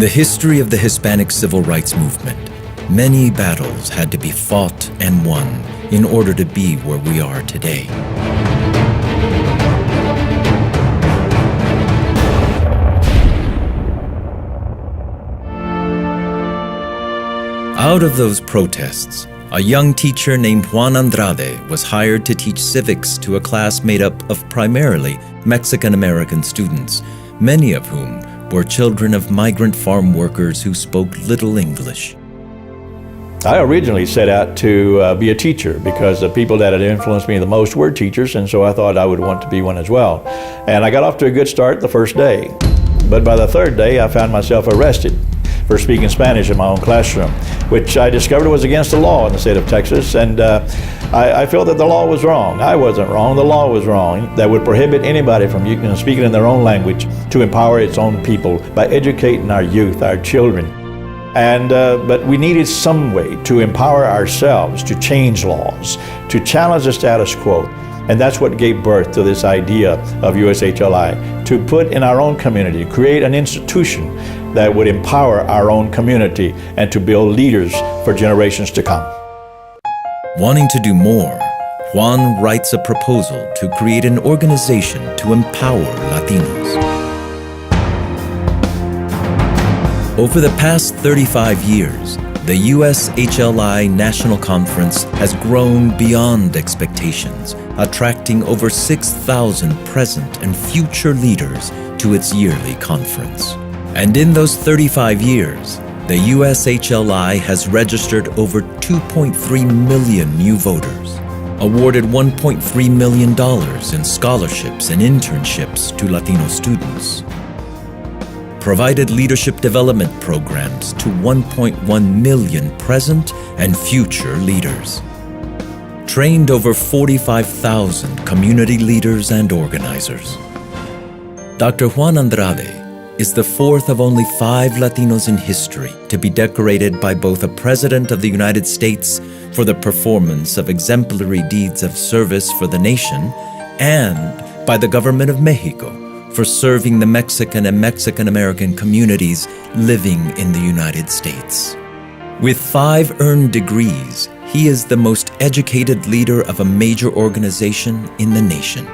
the history of the Hispanic civil rights movement, many battles had to be fought and won in order to be where we are today. Out of those protests, a young teacher named Juan Andrade was hired to teach civics to a class made up of primarily Mexican-American students, many of whom were children of migrant farm workers who spoke little English. I originally set out to be a teacher because the people that had influenced me the most were teachers, and so I thought I would want to be one as well. And I got off to a good start the first day. But by the third day, I found myself arrested for speaking Spanish in my own classroom, which I discovered was against the law in the state of Texas, and I felt that the law was wrong. I wasn't wrong, the law was wrong, that would prohibit anybody from speaking in their own language to empower its own people by educating our youth, our children. But we needed some way to empower ourselves, to change laws, to challenge the status quo. And that's what gave birth to this idea of USHLI, to put in our own community, create an institution that would empower our own community and to build leaders for generations to come. Wanting to do more, Juan writes a proposal to create an organization to empower Latinos. Over the past 35 years, the USHLI National Conference has grown beyond expectations, attracting over 6,000 present and future leaders to its yearly conference. And in those 35 years, the USHLI has registered over 2.3 million new voters, awarded $1.3 million in scholarships and internships to Latino students, provided leadership development programs to 1.1 million present and future leaders, trained over 45,000 community leaders and organizers. Dr. Juan Andrade is the fourth of only 5 Latinos in history to be decorated by both a President of the United States for the performance of exemplary deeds of service for the nation and by the government of Mexico for serving the Mexican and Mexican-American communities living in the United States. With 5 earned degrees, he is the most educated leader of a major organization in the nation.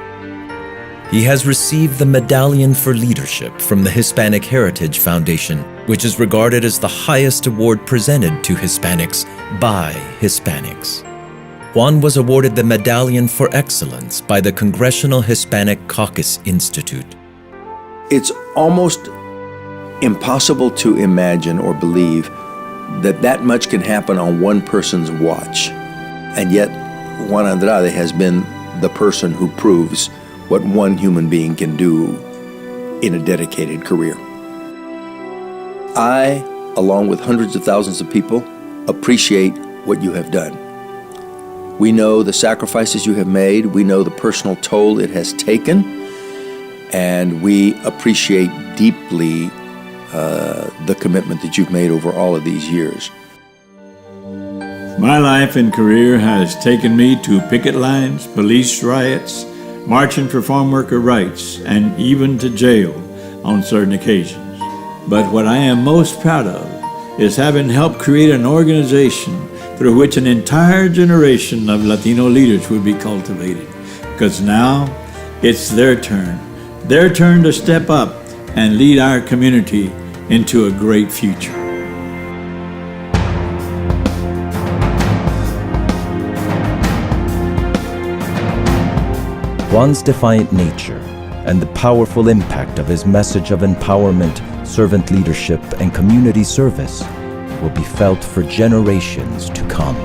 He has received the Medallion for Leadership from the Hispanic Heritage Foundation, which is regarded as the highest award presented to Hispanics by Hispanics. Juan was awarded the Medallion for Excellence by the Congressional Hispanic Caucus Institute. It's almost impossible to imagine or believe that that much can happen on one person's watch. And yet, Juan Andrade has been the person who proves what one human being can do in a dedicated career. I, along with hundreds of thousands of people, appreciate what you have done. We know the sacrifices you have made. We know the personal toll it has taken. And we appreciate deeply the commitment that you've made over all of these years. My life and career has taken me to picket lines, police riots, marching for farm worker rights, and even to jail on certain occasions. But what I am most proud of is having helped create an organization through which an entire generation of Latino leaders will be cultivated. Because now it's their turn to step up and lead our community into a great future. Juan's defiant nature and the powerful impact of his message of empowerment, servant leadership, and community service will be felt for generations to come.